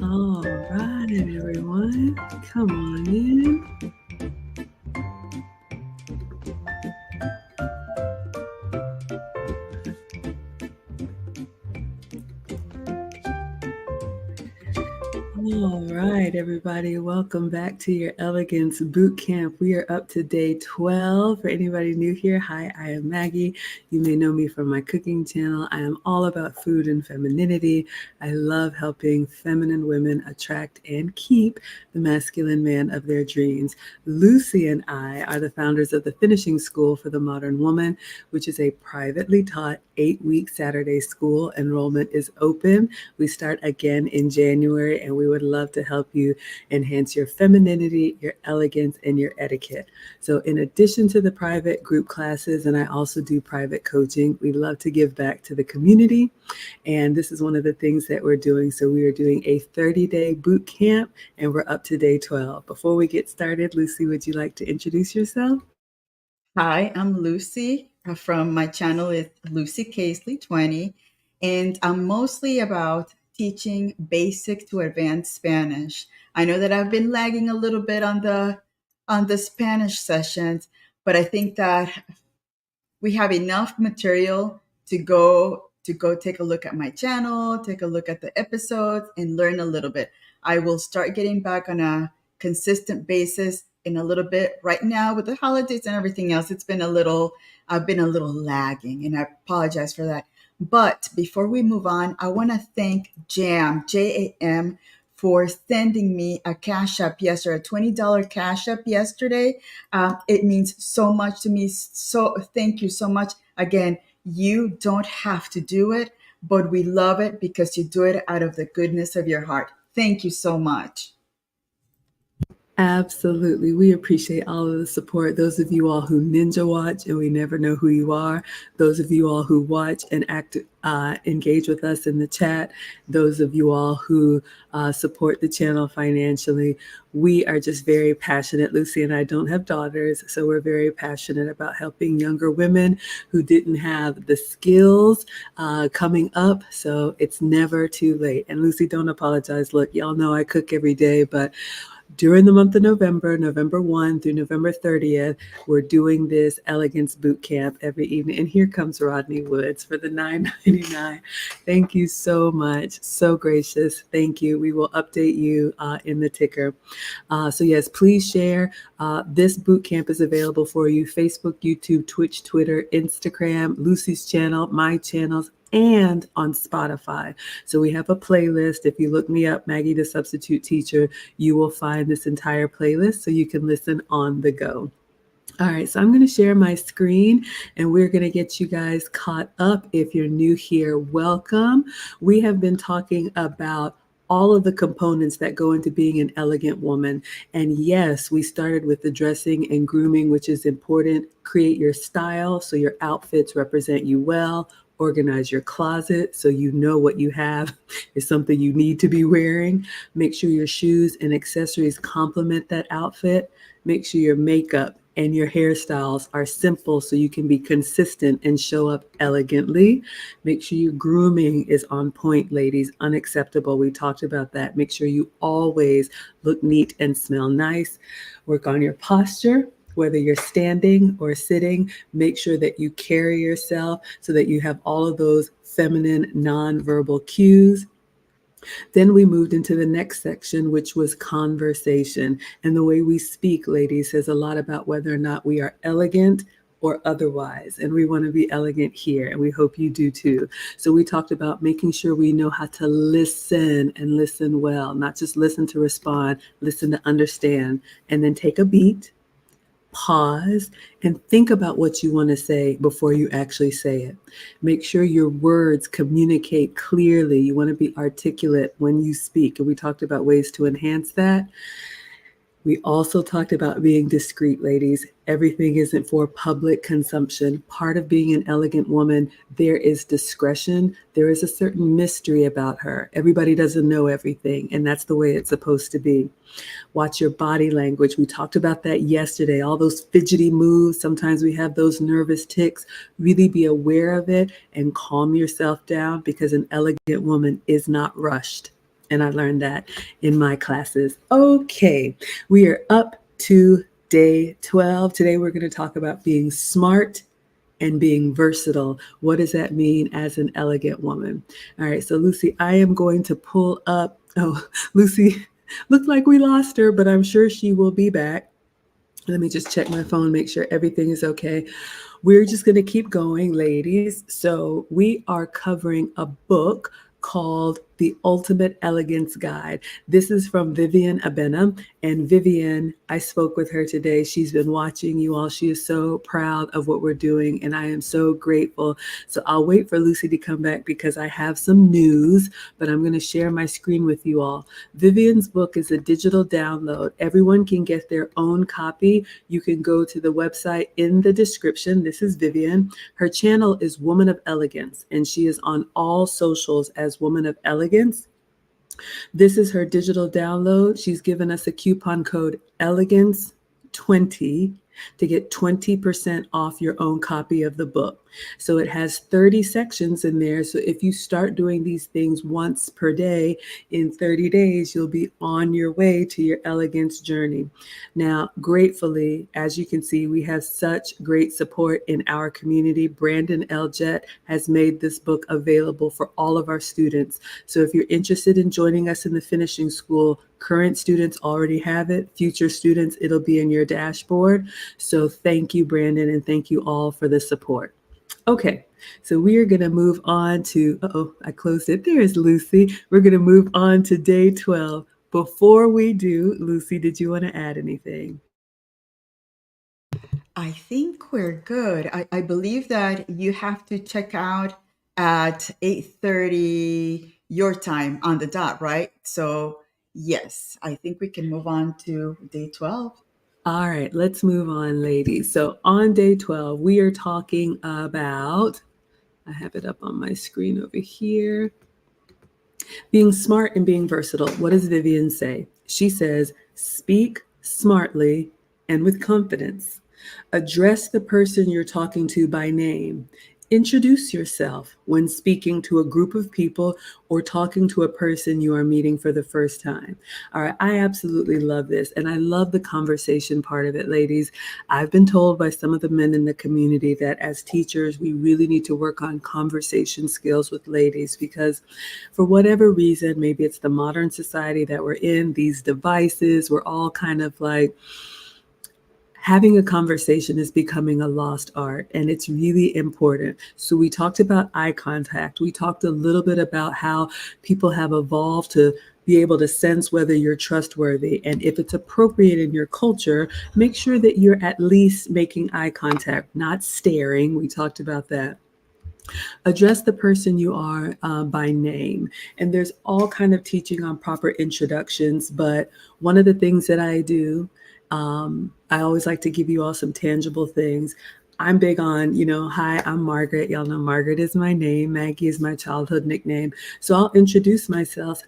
All right, everyone, come on in. All right, everybody, welcome back to your Elegance Boot Camp. We are up to day 12. For anybody new here, hi, I am Maggie. You may know me from my cooking channel. I am all about food and femininity. I love helping feminine women attract and keep the masculine man of their dreams. Lucy and I are the founders of the Finishing School for the Modern Woman, which is a privately taught 8-week Saturday school. Enrollment is open. We start again in January, and we would love to help you enhance your femininity, your elegance, and your etiquette. So in addition to the private group classes, and I also do private coaching, we love to give back to the community. And this is one of the things that we're doing. So we are doing a 30-day boot camp, and we're up to day 12. Before we get started, Lucy, would you like to introduce yourself? Hi, I'm Lucy from my channel is Lucy Casely 20, and I'm mostly about teaching basic to advanced Spanish. I know that I've been lagging a little bit on the Spanish sessions, but I think that we have enough material to go take a look at my channel, take a look at the episodes, and learn a little bit. I will start getting back on a consistent basis in a little bit. Right now, with the holidays and everything else, I've been a little lagging, and I apologize for that. But before we move on, I want to thank Jam, JAM, for sending me a Cash App yesterday, a $20 Cash App yesterday. It means so much to me. So thank you so much. Again, you don't have to do it, but we love it because you do it out of the goodness of your heart. Thank you so much. Absolutely. We appreciate all of the support. Those of you all who ninja watch and we never know who you are. Those of you all who watch and engage with us in the chat. Those of you all who support the channel financially. We are just very passionate. Lucy and I don't have daughters, so we're very passionate about helping younger women who didn't have the skills coming up. So it's never too late. And Lucy, don't apologize. Look, y'all know I cook every day, but during the month of November 1 through November 30th, we're doing this Elegance Boot Camp every evening. And here comes Rodney Woods for the $9.99. Thank you so much. So gracious. Thank you. We will update you in the ticker. So yes, please share. This boot camp is available for you. Facebook, YouTube, Twitch, Twitter, Instagram, Lucy's channel, my channels, and on Spotify. So we have a playlist. If you look me up, Maggie the Substitute Teacher, you will find this entire playlist so you can listen on the go. All right, so I'm going to share my screen and we're going to get you guys caught up. If you're new here, welcome. We have been talking about all of the components that go into being an elegant woman. And yes, we started with the dressing and grooming, which is important. Create your style so your outfits represent you well. Organize your closet so you know what you have is something you need to be wearing. Make sure your shoes and accessories complement that outfit. Make sure your makeup and your hairstyles are simple so you can be consistent and show up elegantly. Make sure your grooming is on point, ladies. Unacceptable. We talked about that. Make sure you always look neat and smell nice. Work on your posture. Whether you're standing or sitting, make sure that you carry yourself so that you have all of those feminine nonverbal cues. Then we moved into the next section, which was conversation. And the way we speak, ladies, says a lot about whether or not we are elegant or otherwise. And we want to be elegant here, and we hope you do too. So we talked about making sure we know how to listen and listen well, not just listen to respond, listen to understand, and then take a beat. pause, and think about what you want to say before you actually say it. Make sure your words communicate clearly. You want to be articulate when you speak. And we talked about ways to enhance that. We also talked about being discreet, ladies. Everything isn't for public consumption. Part of being an elegant woman, there is discretion. There is a certain mystery about her. Everybody doesn't know everything, and that's the way it's supposed to be. Watch your body language. We talked about that yesterday. All those fidgety moves. Sometimes we have those nervous tics. Really be aware of it and calm yourself down, because an elegant woman is not rushed. And I learned that in my classes. Okay, we are up to day 12. Today we're going to talk about being smart and being versatile. What does that mean as an elegant woman? All right, so Lucy, I am going to pull up. Oh, Lucy, looked like we lost her, but I'm sure she will be back. Let me just check my phone, make sure everything is okay. We're just going to keep going, ladies. So, we are covering a book called The Ultimate Elegance Guide. This is from Vivienne Abena. And Vivienne, I spoke with her today. She's been watching you all. She is so proud of what we're doing, and I am so grateful. So, I'll wait for Lucy to come back because I have some news, but I'm going to share my screen with you all. Vivienne's book is a digital download. Everyone can get their own copy. You can go to the website in the description. This is Vivienne. Her channel is Woman of Elegance, and she is on all socials as Woman of Elegance. This is her digital download. She's given us a coupon code ELEGANCE20 to get 20% off your own copy of the book. So it has 30 sections in there. So if you start doing these things once per day, in 30 days, you'll be on your way to your elegance journey. Now, gratefully, as you can see, we have such great support in our community. Brandon Eljet has made this book available for all of our students. So if you're interested in joining us in the finishing school, current students already have it. Future students, it'll be in your dashboard. So thank you, Brandon, and thank you all for the support. Okay, so we are going to move on to, I closed it. There's Lucy. We're going to move on to day 12. Before we do, Lucy, did you want to add anything? I think we're good. I believe that you have to check out at 8:30 your time on the dot, right? So yes, I think we can move on to day 12. All right, let's move on, ladies. So on day 12, we are talking about, I have it up on my screen over here, being smart and being versatile. What does Vivienne say? She says, speak smartly and with confidence. Address the person you're talking to by name. Introduce yourself when speaking to a group of people or talking to a person you are meeting for the first time. All right, I absolutely love this. And I love the conversation part of it, ladies. I've been told by some of the men in the community that as teachers, we really need to work on conversation skills with ladies because for whatever reason, maybe it's the modern society that we're in, these devices, we're all kind of like, having a conversation is becoming a lost art, and it's really important. So we talked about eye contact. We talked a little bit about how people have evolved to be able to sense whether you're trustworthy. And if it's appropriate in your culture, make sure that you're at least making eye contact, not staring. We talked about that. Address the person you are by name. And there's all kind of teaching on proper introductions, but one of the things that I do, I always like to give you all some tangible things. I'm big on, hi, I'm Margaret. Y'all know Margaret is my name. Maggie is my childhood nickname. So I'll introduce myself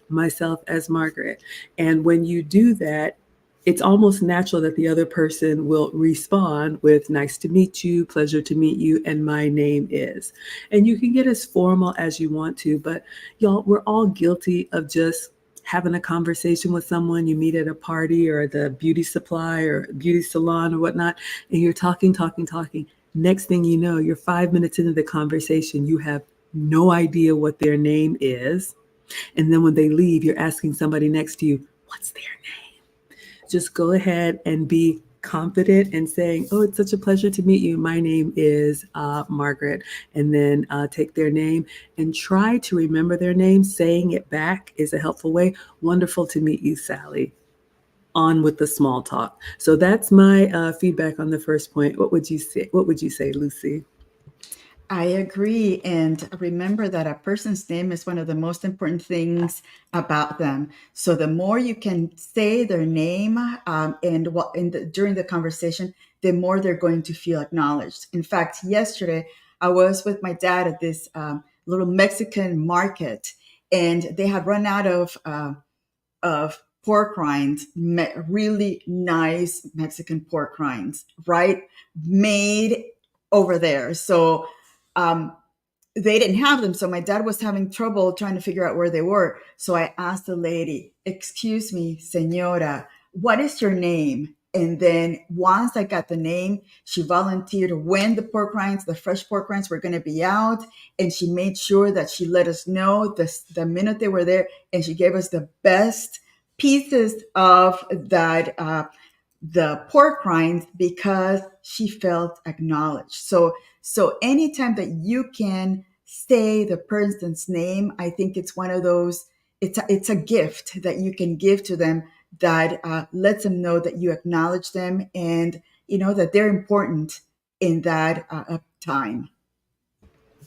as Margaret. And when you do that, it's almost natural that the other person will respond with nice to meet you, pleasure to meet you, and my name is. And you can get as formal as you want to, but y'all, we're all guilty of just having a conversation with someone you meet at a party or the beauty supply or beauty salon or whatnot, and you're talking, talking, talking. Next thing you know, you're 5 minutes into the conversation, you have no idea what their name is. And then when they leave, you're asking somebody next to you, what's their name? Just go ahead and be confident and saying, oh, it's such a pleasure to meet you. My name is Margaret. And then take their name and try to remember their name. Saying it back is a helpful way. Wonderful to meet you, Sally. on with the small talk. So that's my feedback on the first point. What would you say? What would you say, Lucy? I agree. And remember that a person's name is one of the most important things about them. So the more you can say their name and what during the conversation, the more they're going to feel acknowledged. In fact, yesterday I was with my dad at this little Mexican market, and they had run out of pork rinds, really nice Mexican pork rinds, right? Made over there. So um, they didn't have them. So my dad was having trouble trying to figure out where they were. So I asked the lady, "Excuse me, señora, what is your name?" And then once I got the name, she volunteered when the pork rinds, the fresh pork rinds were going to be out. And she made sure that she let us know the minute they were there. And she gave us the best pieces of that the pork rinds because she felt acknowledged. So anytime that you can say the person's name, I think it's one of those. It's a gift that you can give to them that lets them know that you acknowledge them and you know that they're important in that time.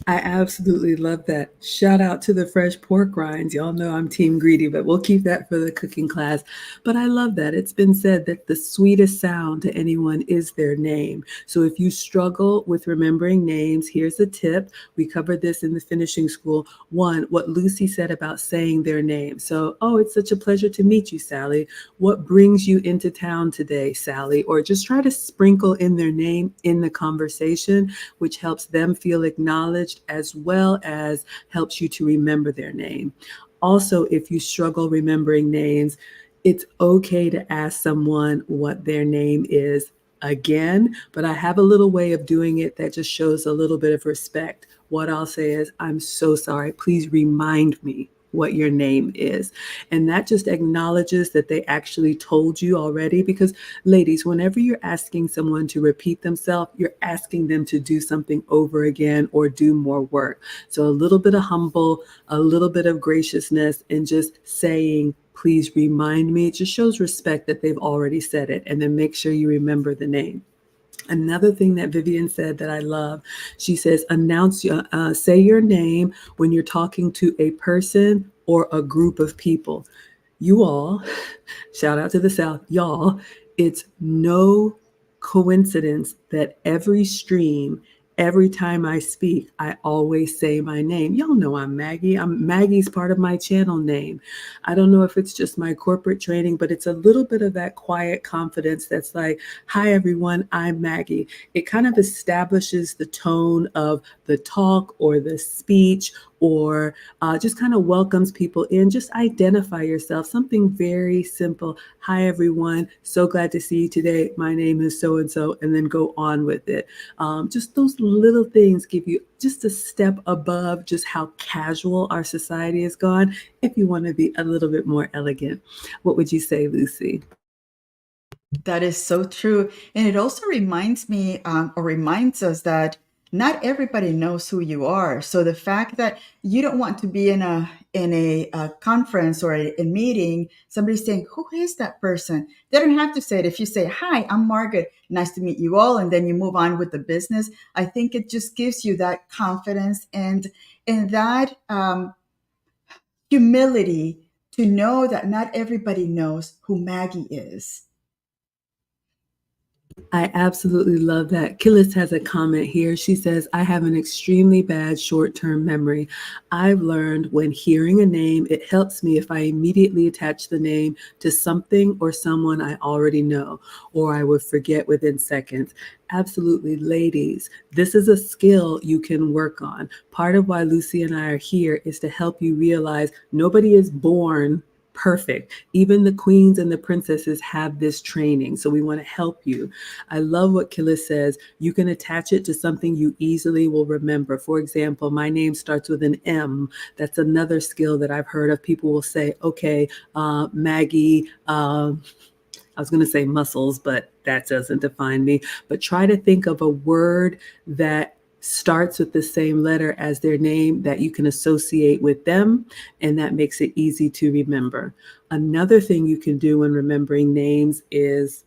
I absolutely love that. Shout out to the fresh pork rinds. Y'all know I'm team greedy, but we'll keep that for the cooking class. But I love that. It's been said that the sweetest sound to anyone is their name. So if you struggle with remembering names, here's a tip. We covered this in the finishing school. One, what Lucy said about saying their name. So, oh, it's such a pleasure to meet you, Sally. What brings you into town today, Sally? Or just try to sprinkle in their name in the conversation, which helps them feel acknowledged as well as helps you to remember their name. Also, if you struggle remembering names, it's okay to ask someone what their name is again, but I have a little way of doing it that just shows a little bit of respect. What I'll say is, "I'm so sorry. Please remind me what your name is." And that just acknowledges that they actually told you already. Because, ladies, whenever you're asking someone to repeat themselves, you're asking them to do something over again or do more work. So, a little bit of humble, a little bit of graciousness, and just saying, "Please remind me," it just shows respect that they've already said it. And then make sure you remember the name. Another thing that Vivienne said that I love, she says, say your name when you're talking to a person or a group of people. You all, shout out to the South, y'all, it's no coincidence that every stream, every time I speak, I always say my name. Y'all know I'm Maggie. Maggie's part of my channel name. I don't know if it's just my corporate training, but it's a little bit of that quiet confidence that's like, "Hi, everyone, I'm Maggie." It kind of establishes the tone of the talk or the speech, or just kind of welcomes people in. Just identify yourself. Something very simple. "Hi, everyone. So glad to see you today. My name is so and so," and then go on with it. Just those little things give you just a step above just how casual our society has gone if you want to be a little bit more elegant. What would you say, Lucy? That is so true. And it also reminds me or reminds us that not everybody knows who you are. So the fact that you don't want to be in a conference or a meeting, somebody saying, "Who is that person?" They don't have to say it. If you say, "Hi, I'm Margaret. Nice to meet you all," and then you move on with the business, I think it just gives you that confidence and that humility to know that not everybody knows who Maggie is. I absolutely love that. Killis has a comment here. She says, "I have an extremely bad short-term memory. I've learned when hearing a name, it helps me if I immediately attach the name to something or someone I already know, or I would forget within seconds." Absolutely, ladies. This is a skill you can work on. Part of why Lucy and I are here is to help you realize nobody is born perfect. Even the queens and the princesses have this training. So we want to help you. I love what Killa says. You can attach it to something you easily will remember. For example, my name starts with an M. That's another skill that I've heard of. People will say, "Okay, Maggie, I was going to say muscles, but that doesn't define me." But try to think of a word that starts with the same letter as their name that you can associate with them, and that makes it easy to remember. Another thing you can do when remembering names is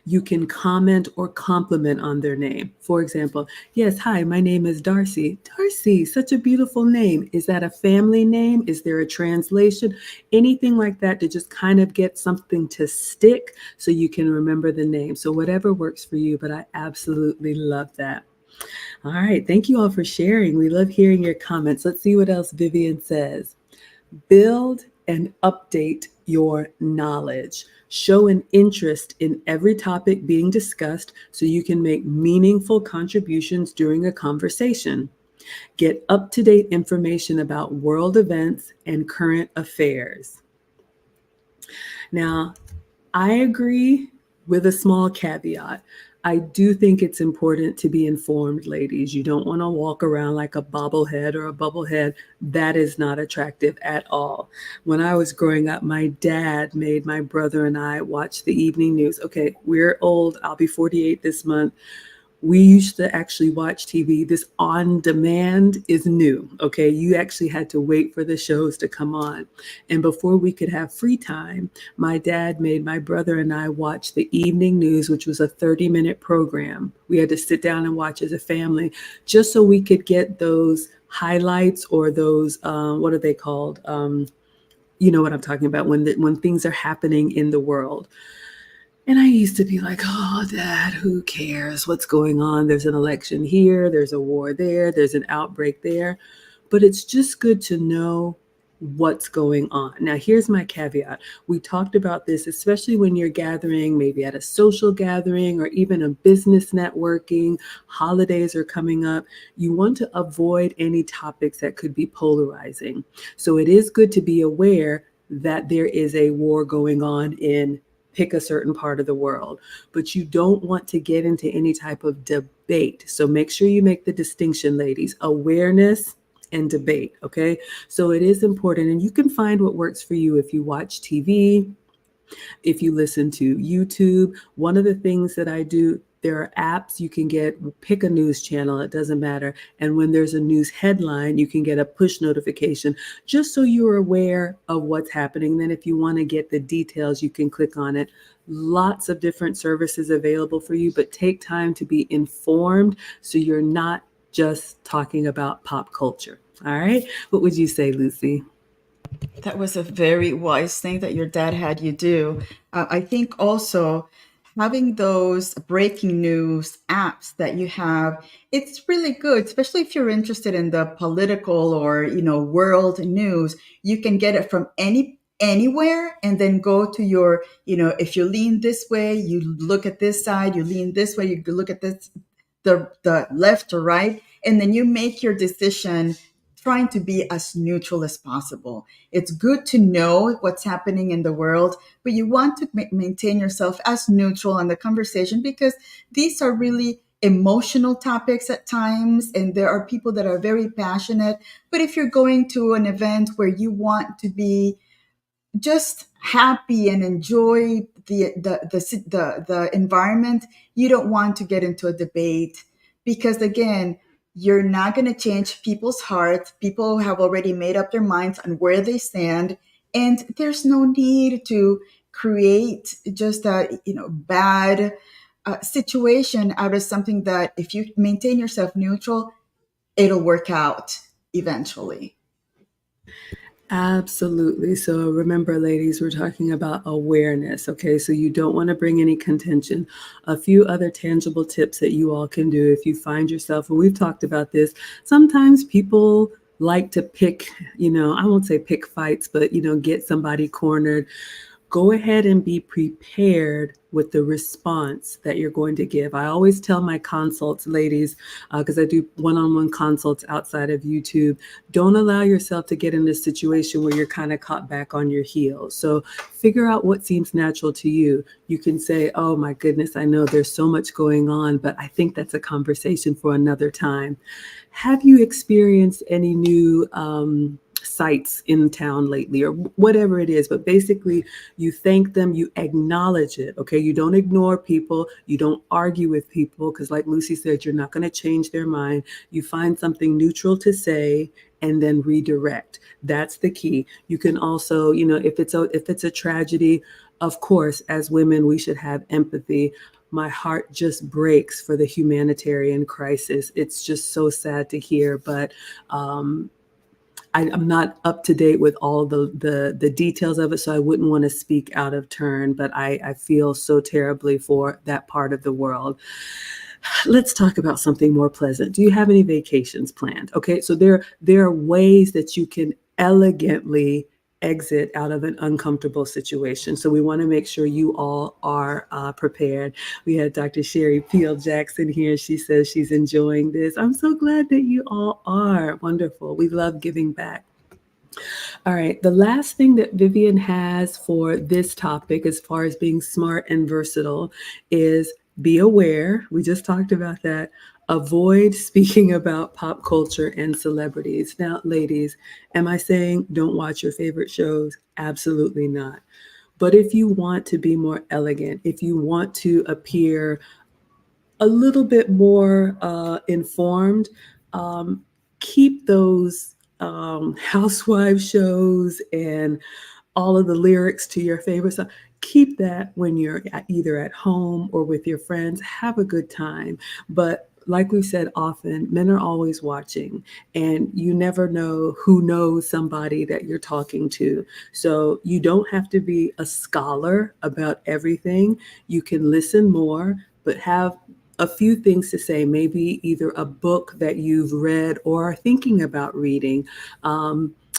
you can comment or compliment on their name. For example, yes, hi, my name is Darcy. Darcy, such a beautiful name. Is that a family name? Is there a translation? Anything like that to just kind of get something to stick so you can remember the name. So, whatever works for you, but I absolutely love that. All right, thank you all for sharing. We love hearing your comments. Let's see what else Vivienne says. Build and update your knowledge. Show an interest in every topic being discussed so you can make meaningful contributions during a conversation. Get up to date information about world events and current affairs. Now, I agree with a small caveat. I do think it's important to be informed, ladies. You don't want to walk around like a bobblehead or a bubblehead. That is not attractive at all. When I was growing up, my dad made my brother and I watch the evening news. Okay, we're old. I'll be 48 this month. We used to actually watch TV. This on demand is new. Okay. You actually had to wait for the shows to come on. And before we could have free time, my dad made my brother and I watch the evening news, which was a 30-minute program. We had to sit down and watch as a family just so we could get those highlights or those, what are they called? You know what I'm talking about when things are happening in the world. And I used to be like, oh, Dad, who cares what's going on? There's an election here, there's a war there, there's an outbreak there. But it's just good to know what's going on. Now, here's my caveat. We talked about this, especially when you're gathering, maybe at a social gathering or even a business networking, holidays are coming up. You want to avoid any topics that could be polarizing. So it is good to be aware that there is a war going on in pick a certain part of the world, but you don't want to get into any type of debate. So make sure you make the distinction, ladies, awareness and debate. Okay. So it is important, and you can find what works for you if you watch TV, if you listen to YouTube. One of the things that I do, there are apps you can get, pick a news channel, it doesn't matter. And when there's a news headline, you can get a push notification just so you're aware of what's happening. Then if you want to get the details, you can click on it. Lots of different services available for you, but take time to be informed so you're not just talking about pop culture. All right. What would you say, Lucy? That was a very wise thing that your dad had you do. I think also having those breaking news apps that you have, it's really good, especially if you're interested in the political or, world news. You can get it from anywhere and then go to your, if you lean this way, you look at this side, you lean this way, you look at this, the left or right, and then you make your decision trying to be as neutral as possible. It's good to know what's happening in the world, but you want to maintain yourself as neutral in the conversation because these are really emotional topics at times, and there are people that are very passionate. But if you're going to an event where you want to be just happy and enjoy the environment, you don't want to get into a debate because again, you're not going to change people's hearts. People have already made up their minds on where they stand, and there's no need to create just a bad situation out of something that if you maintain yourself neutral, it'll work out eventually. Absolutely. So remember, ladies, we're talking about awareness. Okay. So you don't want to bring any contention. A few other tangible tips that you all can do if you find yourself, and we've talked about this, sometimes people like to pick, I won't say pick fights, but, get somebody cornered. Go ahead and be prepared with the response that you're going to give. I always tell my consults, ladies, because I do one-on-one consults outside of YouTube, don't allow yourself to get in a situation where you're kind of caught back on your heels. So figure out what seems natural to you. You can say, oh my goodness, I know there's so much going on, but I think that's a conversation for another time. Have you experienced any new sights in town lately or whatever it is. But basically, you thank them, you acknowledge it. Okay. You don't ignore people, you don't argue with people because, like Lucy said, you're not going to change their mind. You find something neutral to say and then redirect. That's the key. You can also, if it's a tragedy, of course, as women, we should have empathy. My heart just breaks for the humanitarian crisis. It's just so sad to hear, but um, I'm not up to date with all the details of it, so I wouldn't want to speak out of turn. But I feel so terribly for that part of the world. Let's talk about something more pleasant. Do you have any vacations planned? Okay, so there are ways that you can elegantly exit out of an uncomfortable situation. So we want to make sure you all are prepared. We had Dr. Sherry Peel Jackson here. She says she's enjoying this. I'm so glad that you all are. Wonderful. We love giving back. All right. The last thing that Vivienne has for this topic, as far as being smart and versatile, is be aware. We just talked about that. Avoid speaking about pop culture and celebrities. Now, ladies, am I saying don't watch your favorite shows? Absolutely not. But if you want to be more elegant, if you want to appear a little bit more informed, um, keep those housewife shows and all of the lyrics to your favorite song. Keep that when you're either at home or with your friends. Have a good time. But like we've said often, men are always watching, and you never know who knows somebody that you're talking to. So you don't have to be a scholar about everything. You can listen more, but have a few things to say, maybe either a book that you've read or are thinking about reading,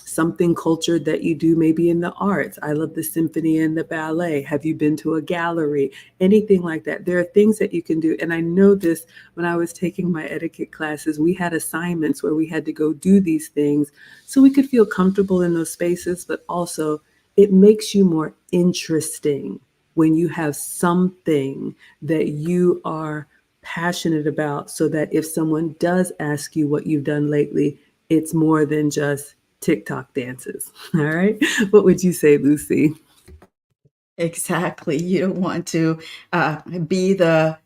something cultured that you do maybe in the arts. I love the symphony and the ballet. Have you been to a gallery? Anything like that. There are things that you can do. And I know this when I was taking my etiquette classes, we had assignments where we had to go do these things so we could feel comfortable in those spaces, but also it makes you more interesting when you have something that you are passionate about, so that if someone does ask you what you've done lately, it's more than just TikTok dances. All right. What would you say, Lucy? Exactly. You don't want to be the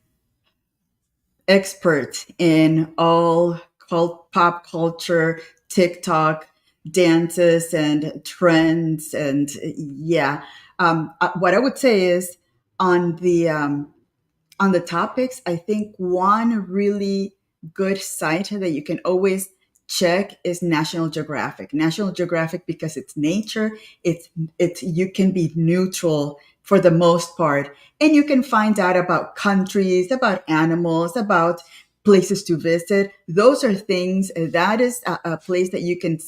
expert in all pop culture, TikTok dances and trends, and yeah. What I would say is on the topics, I think one really good site that you can always check is National Geographic. National Geographic, because it's nature, it's you can be neutral for the most part, and you can find out about countries, about animals, about places to visit. Those are things that is a place that you can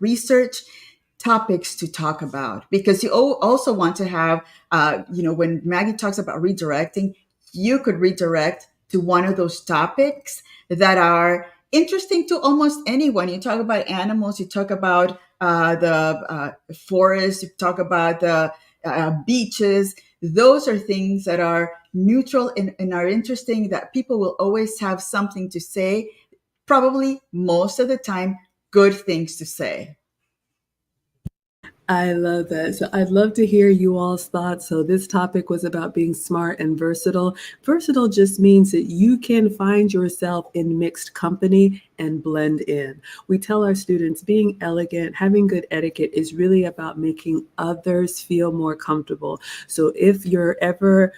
research topics to talk about, because you also want to have when Maggie talks about redirecting, you could redirect to one of those topics that are interesting to almost anyone. You talk about animals, you talk about the forest, you talk about the beaches. Those are things that are neutral and are interesting, that people will always have something to say, probably most of the time good things to say. I love that. So I'd love to hear you all's thoughts. So this topic was about being smart and versatile. Versatile just means that you can find yourself in mixed company and blend in. We tell our students being elegant, having good etiquette is really about making others feel more comfortable. So if you're ever,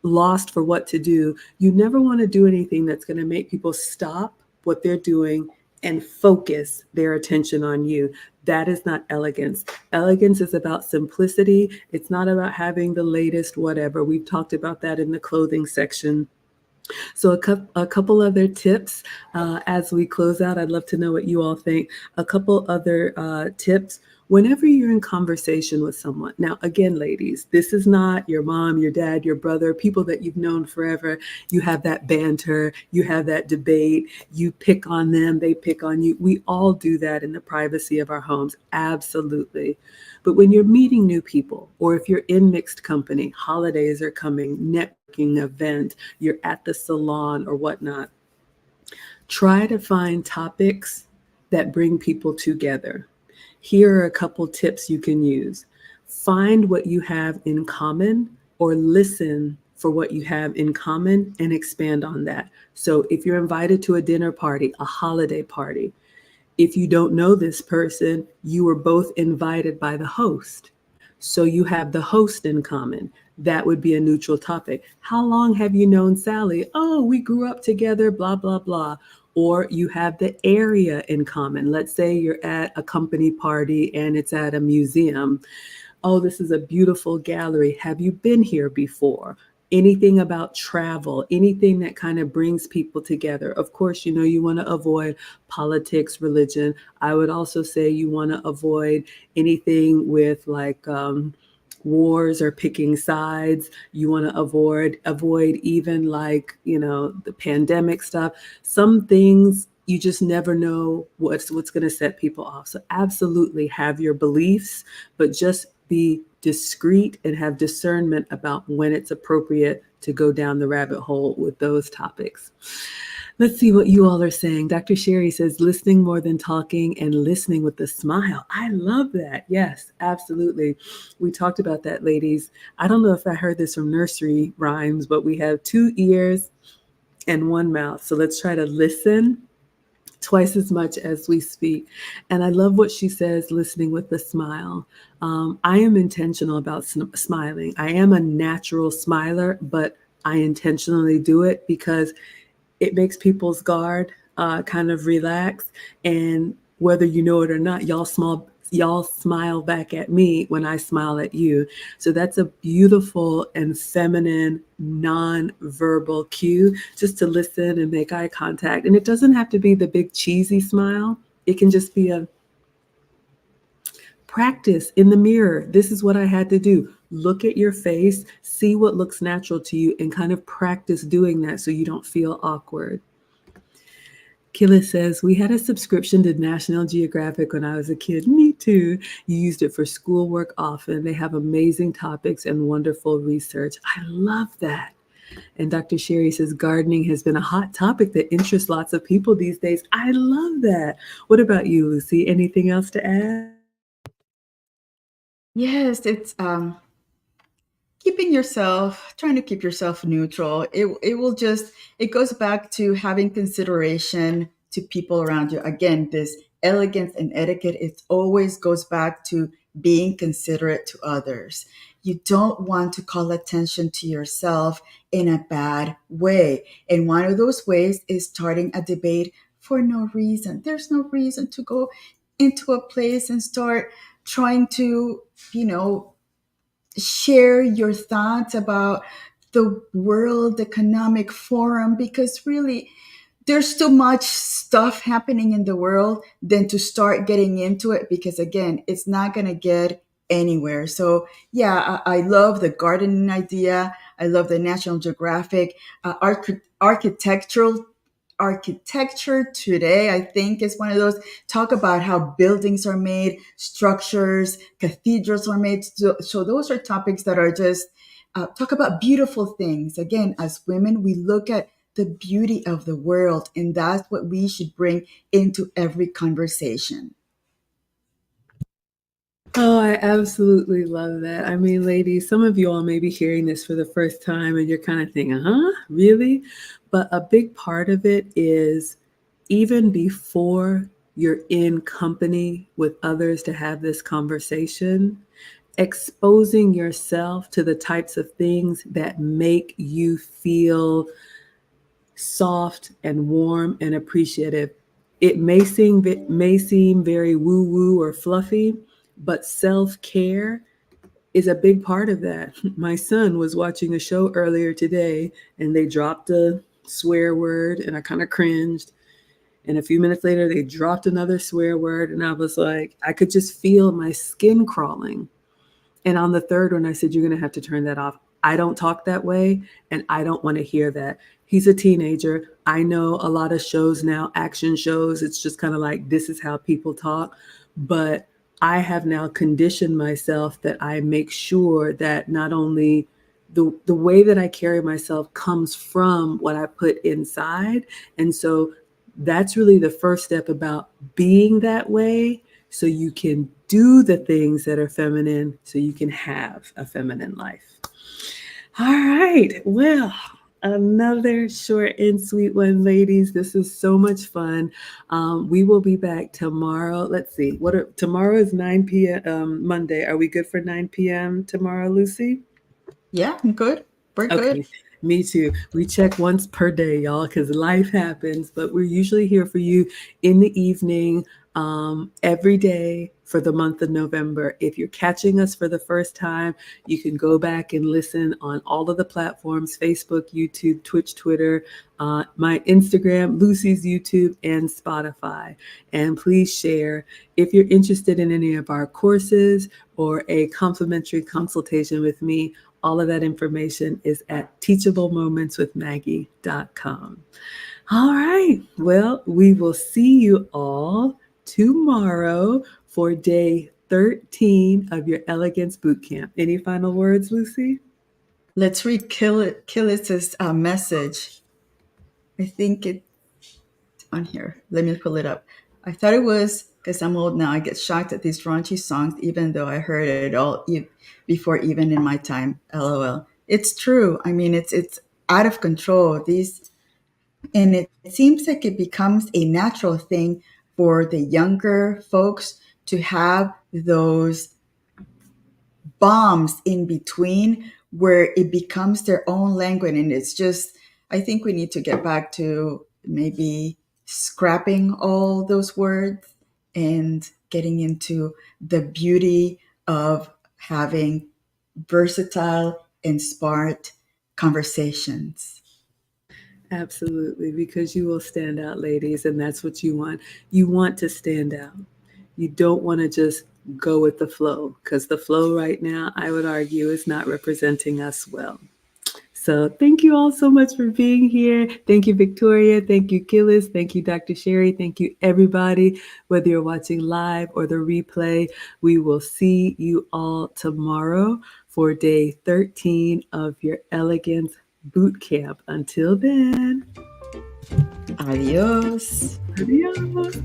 lost for what to do, you never want to do anything that's going to make people stop what they're doing and focus their attention on you. That is not elegance. Elegance is about simplicity. It's not about having the latest whatever. We've talked about that in the clothing section. So a couple other tips as we close out. I'd love to know what you all think. A couple other tips. Whenever you're in conversation with someone, now again, ladies, this is not your mom, your dad, your brother, people that you've known forever. You have that banter, you have that debate, you pick on them, they pick on you. We all do that in the privacy of our homes, absolutely. But when you're meeting new people, or if you're in mixed company, holidays are coming, networking event, you're at the salon or whatnot, try to find topics that bring people together. Here are a couple tips you can use. Find what you have in common or listen for what you have in common and expand on that. So if you're invited to a dinner party, a holiday party, if you don't know this person, you were both invited by the host. So you have the host in common. That would be a neutral topic. How long have you known Sally? Oh, we grew up together, blah, blah, blah. Or you have the area in common. Let's say you're at a company party and it's at a museum. Oh, this is a beautiful gallery. Have you been here before? Anything about travel, anything that kind of brings people together. Of course, you want to avoid politics, religion. I would also say you want to avoid anything with like wars or picking sides. You want to avoid even like, the pandemic stuff. Some things you just never know what's going to set people off. So absolutely have your beliefs, but just be discreet and have discernment about when it's appropriate to go down the rabbit hole with those topics. Let's see what you all are saying. Dr. Sherry says, listening more than talking and listening with a smile. I love that. Yes, absolutely. We talked about that, ladies. I don't know if I heard this from nursery rhymes, but we have 2 ears and 1 mouth. So let's try to listen twice as much as we speak. And I love what she says, listening with a smile. I am intentional about smiling. I am a natural smiler, but I intentionally do it because it makes people's guard kind of relax. And whether you know it or not, y'all smile back at me when I smile at you. So that's a beautiful and feminine non-verbal cue, just to listen and make eye contact. And it doesn't have to be the big cheesy smile. It can just be a practice in the mirror. This is what I had to do. Look at your face, see what looks natural to you, and kind of practice doing that so you don't feel awkward. Killa says, we had a subscription to National Geographic when I was a kid. Me too. You used it for schoolwork often. They have amazing topics and wonderful research. I love that. And Dr. Sherry says, gardening has been a hot topic that interests lots of people these days. I love that. What about you, Lucy? Anything else to add? Yes, it's trying to keep yourself neutral. It will just, it goes back to having consideration to people around you. Again, this elegance and etiquette, it always goes back to being considerate to others. You don't want to call attention to yourself in a bad way. And one of those ways is starting a debate for no reason. There's no reason to go into a place and start trying to, share your thoughts about the World Economic Forum, because really there's too much stuff happening in the world than to start getting into it, because again, it's not going to get anywhere. So yeah, I love the gardening idea. I love the National Geographic architecture today, I think, is one of those. Talk about how buildings are made, structures, cathedrals are made. So those are topics that are just talk about beautiful things. Again, as women, we look at the beauty of the world, and that's what we should bring into every conversation. Oh, I absolutely love that. I mean, ladies, some of you all may be hearing this for the first time and you're kind of thinking, huh, really? But a big part of it is even before you're in company with others to have this conversation, exposing yourself to the types of things that make you feel soft and warm and appreciative. It may seem very woo woo or fluffy, but self-care is a big part of that. My son was watching a show earlier today and they dropped a swear word and I kind of cringed. And a few minutes later, they dropped another swear word. And I was like, I could just feel my skin crawling. And on the third one, I said, you're going to have to turn that off. I don't talk that way, and I don't want to hear that. He's a teenager. I know a lot of shows now, action shows, it's just kind of like, this is how people talk. But I have now conditioned myself that I make sure that not only the way that I carry myself comes from what I put inside. And so that's really the first step about being that way so you can do the things that are feminine so you can have a feminine life. All right. Well, another short and sweet one, ladies. This is so much fun. We will be back tomorrow. Let's see. Tomorrow is 9 p.m. Monday. Are we good for 9 p.m. tomorrow, Lucy? Yeah, I'm good. We're good. Okay, me too. We check once per day, y'all, because life happens, but we're usually here for you in the evening, every day for the month of November. If you're catching us for the first time, you can go back and listen on all of the platforms: Facebook, YouTube, Twitch, Twitter, my Instagram, Lucy's YouTube, and Spotify. And please share if you're interested in any of our courses or a complimentary consultation with me. All of that information is at teachablemomentswithmaggie.com. All right. Well, we will see you all tomorrow for day 13 of your Elegance Bootcamp. Any final words, Lucy? Let's read Killis's message. I think it's on here. Let me pull it up. I thought it was because I'm old now. I get shocked at these raunchy songs, even though I heard it all before, even in my time. LOL. It's true. I mean, it's out of control. And it seems like it becomes a natural thing for the younger folks to have those bombs in between where it becomes their own language. And it's just, I think we need to get back to maybe scrapping all those words and getting into the beauty of having versatile and smart conversations. Absolutely, because you will stand out, ladies, and that's what you want. You want to stand out. You don't want to just go with the flow, because the flow right now, I would argue, is not representing us well. So thank you all so much for being here. Thank you, Victoria. Thank you, Gillis. Thank you, Dr. Sherry. Thank you, everybody. Whether you're watching live or the replay, we will see you all tomorrow for day 13 of your Elegance Boot Camp. Until then, Adios. adios.